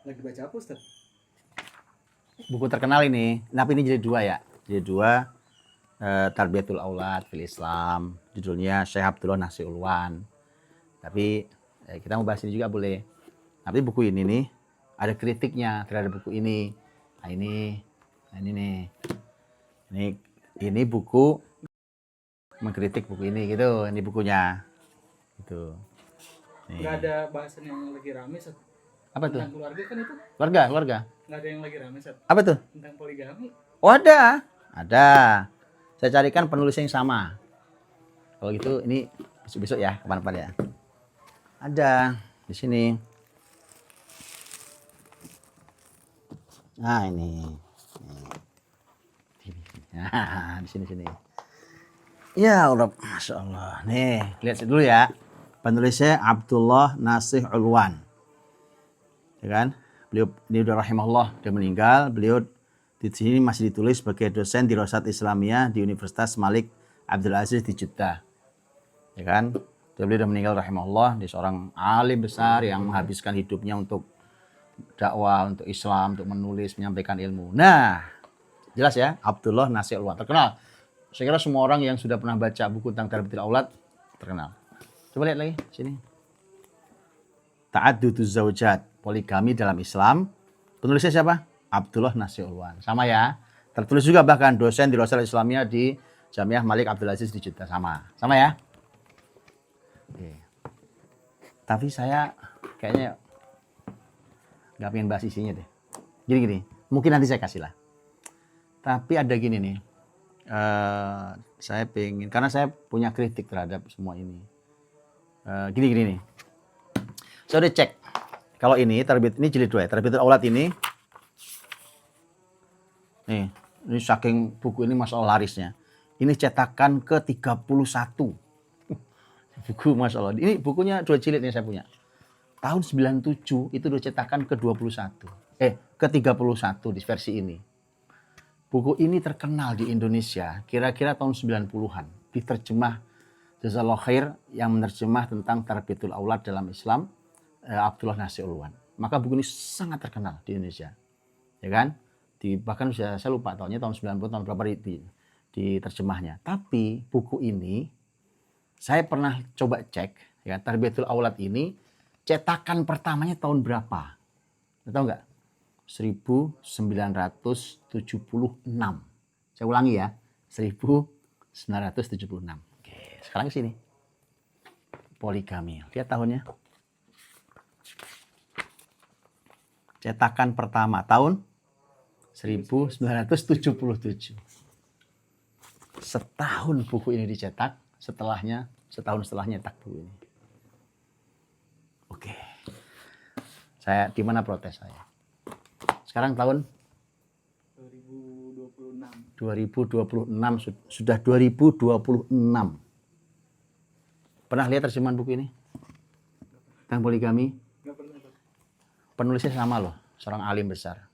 Lagi baca apa, Ustaz? Buku terkenal ini, tapi ini jadi dua ya. Jadi dua, Tarbiyatul Aulad fil Islam. Judulnya Syekh Abdullah Nasir Ulwan. Tapi kita mau bahas ini juga boleh. Tapi buku ini nih, ada kritiknya terhadap buku ini. Nah ini nih. Ini buku mengkritik buku ini gitu. Ini bukunya. Gitu. Nggak ada bahasan yang lagi rame, Ustaz. Apa tuh? Tentang keluarga kan itu? Keluarga. Nggak ada yang lagi rame, Ustaz. Apa tuh? Tentang poligami. Oh ada. Saya carikan penulis yang sama. Kalau gitu ini besok-besok ya, kapan-kapan ya. Ada di sini. Nah ini. Nah, di sini. Ya Allah, Masya Allah. Nih, lihat dulu ya. Penulisnya Abdullah Nasir Ulwan. Ya kan? Beliau udah rahimahullah, dia meninggal. Beliau di sini masih ditulis sebagai dosen di Dirasat Islamiyah di Universitas Malik Abdul Aziz di Jeddah. Ya kan? Beliau udah meninggal rahimahullah, dia seorang alim besar yang menghabiskan hidupnya untuk dakwah, untuk Islam, untuk menulis, menyampaikan ilmu. Nah, jelas ya, Abdullah Nasir Ulwan terkenal. Saya kira semua orang yang sudah pernah baca buku tentang Tarbiyatul Aulad terkenal. Coba lihat lagi sini. Ta'adduduz Zaujat, poligami dalam Islam. Penulisnya siapa? Abdullah Nasir Ulwan. Sama ya. Tertulis juga bahkan dosen di Dirasat Islamiyah di Jamiah Malik Abdul Aziz di Jeddah. Sama ya. Oke. Tapi saya kayaknya nggak pengen bahas isinya deh. Gini. Mungkin nanti saya kasih lah. Tapi ada gini nih. Saya pengen, karena saya punya kritik terhadap semua ini. Gini nih. Saya udah cek. Kalau ini jilid 2 ya. Tarbiyatul Aulad ini. Nih, ini saking buku ini masalah larisnya. Ini cetakan ke-31. Buku Masya Allah. Ini bukunya 2 jilid yang saya punya. Tahun 97 itu udah cetakan ke-21. Ke-31 di versi ini. Buku ini terkenal di Indonesia kira-kira tahun 90-an. Diterjemah Jazakallahu Khair yang menerjemah tentang Tarbiyatul Aulad dalam Islam, Abdullah Nasir Ulwan. Maka buku ini sangat terkenal di Indonesia. Ya kan? Bahkan saya lupa tahunnya, tahun 90 tahun berapa di terjemahnya. Tapi buku ini saya pernah coba cek, ya, Tarbiyatul Aulad ini cetakan pertamanya tahun berapa? Tahu nggak? 1976. Saya ulangi ya, 1976. Oke, sekarang ke sini. Poligami. Lihat tahunnya. Cetakan pertama tahun 1977. Setahun buku ini dicetak, setahun setelahnya cetak buku ini. Oke. Saya di mana protes saya? Sekarang tahun 2026. Sudah 2026. Pernah lihat terjemahan buku ini? Tentang poligami? Nggak pernah. Penulisnya sama loh, seorang alim besar.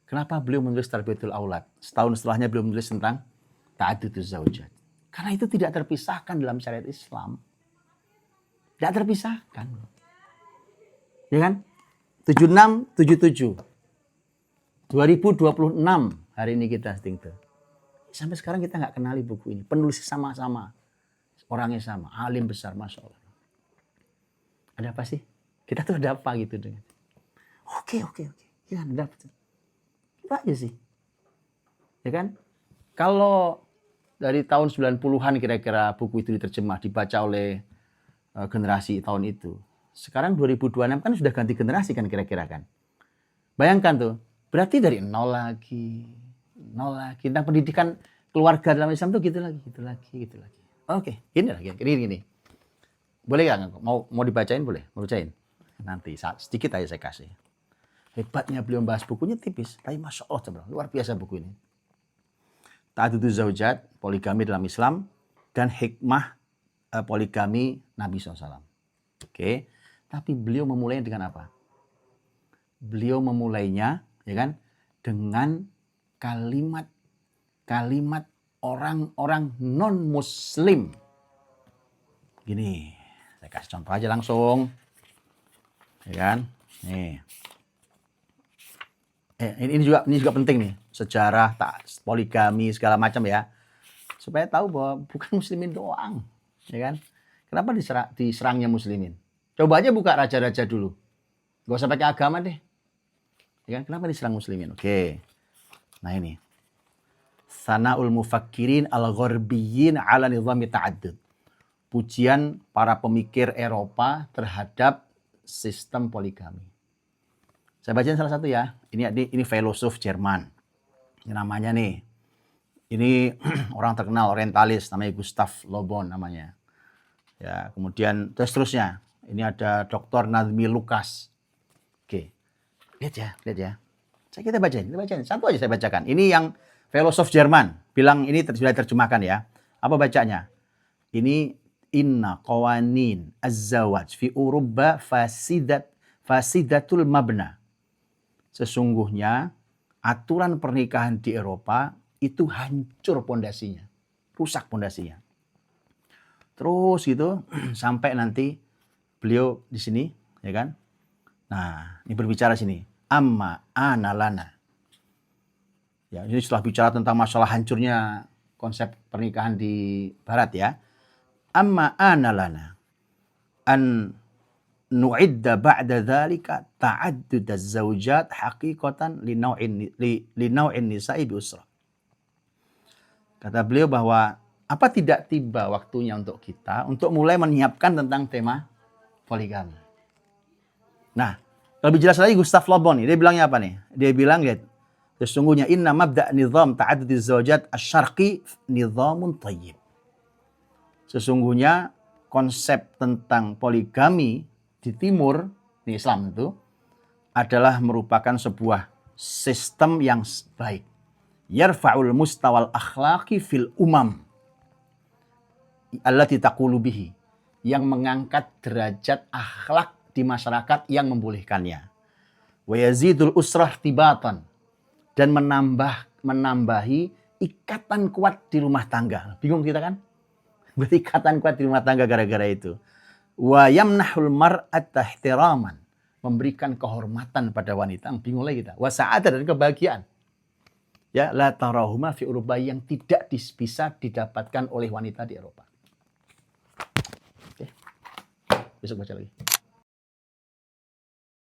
Kenapa beliau menulis Tarbiyatul Aulad? Setahun setelahnya beliau menulis tentang Ta'adduduz Zaujat. Karena itu tidak terpisahkan dalam syariat Islam. Tidak terpisahkan. Ya kan? 76, 77. 2026 hari ini kita stingte. Sampai sekarang kita nggak kenali buku ini. Penulisnya sama-sama. Orangnya sama. Alim besar, Masya Allah. Ada apa sih? Kita tuh ada apa gitu dengan. Oke. Ya, ada apa? Itu aja sih. Ya kan? Kalau dari tahun 90-an kira-kira buku itu diterjemah, dibaca oleh generasi tahun itu. Sekarang 2026 kan sudah ganti generasi kan kira-kira kan. Bayangkan tuh. Berarti dari nol lagi. Tentang pendidikan keluarga dalam Islam tuh gitu lagi. Oke, gini. Boleh nggak? Mau dibacain boleh? Mau bacain? Nanti sedikit aja saya kasih. Hebatnya beliau bahas bukunya tipis, tapi Masya Allah, luar biasa buku ini. Ta'adduduz Zaujat, poligami dalam Islam, dan hikmah poligami Nabi SAW. Oke, tapi beliau memulainya dengan apa? Beliau memulainya, ya kan, dengan kalimat orang-orang non-Muslim. Gini, saya kasih contoh aja langsung. Ya kan? Nih. Ini juga penting nih, sejarah poligami segala macam ya. Supaya tahu bahwa bukan muslimin doang, ya kan? Kenapa diserangnya muslimin? Coba aja buka raja-raja dulu. Gak usah pakai agama deh. Ya kan? Kenapa diserang muslimin? Oke. Nah ini. Sana'ul mufakkirin al-gharbiyyin ala nizami ta'addud. Pujian para pemikir Eropa terhadap sistem poligami. Saya bacain salah satu ya. Ini filosof Jerman. Ini namanya nih. Ini orang terkenal orientalis namanya Gustav Le Bon namanya. Ya, kemudian terusnya. Ini ada Dr. Nazmi Lucas. Oke. Lihat ya. Kita bacain. Satu aja saya bacakan. Ini yang filosof Jerman bilang ini sudah terjemahkan ya. Apa bacanya? Ini inna qawanin az-zawaj fi Uruba fasidatul mabna. Sesungguhnya aturan pernikahan di Eropa itu hancur pondasinya, rusak pondasinya. Terus gitu sampai nanti beliau di sini, ya kan? Nah, ini berbicara sini. Amma analana. Ya, ini setelah bicara tentang masalah hancurnya konsep pernikahan di Barat ya. Amma analana an nu'idda ba'da dzalika ta'addud az-zawjat haqiqatan li naw'in nisa'i bi usrah. Kata beliau bahwa apa tidak tiba waktunya untuk kita untuk mulai menyiapkan tentang tema poligami. Nah, lebih jelas lagi Gustav Le Bon, dia bilangnya apa nih? Dia bilang lihat, sesungguhnya inna mabda' nizam ta'addud az-zawjat asy-syarqi nizamun thayyib. Sesungguhnya konsep tentang poligami di timur, di Islam itu, adalah merupakan sebuah sistem yang baik. Yarfa'ul mustawal akhlaqi fil umam. Allati taqulu bihi. Yang mengangkat derajat akhlak di masyarakat yang membolehkannya. Wa yazidul usrah tibatan. Dan menambahi ikatan kuat di rumah tangga. Bingung kita kan? Berarti ikatan kuat di rumah tangga gara-gara itu. Wa yamnahul mar'ata ihtiraman, memberikan kehormatan pada wanita. Bingung lagi kita. Wa sa'adah, dan kebahagiaan. Ya, la tarahuma fi Uruba, yang tidak bisa didapatkan oleh wanita di Eropa. Oke. Besok baca lagi.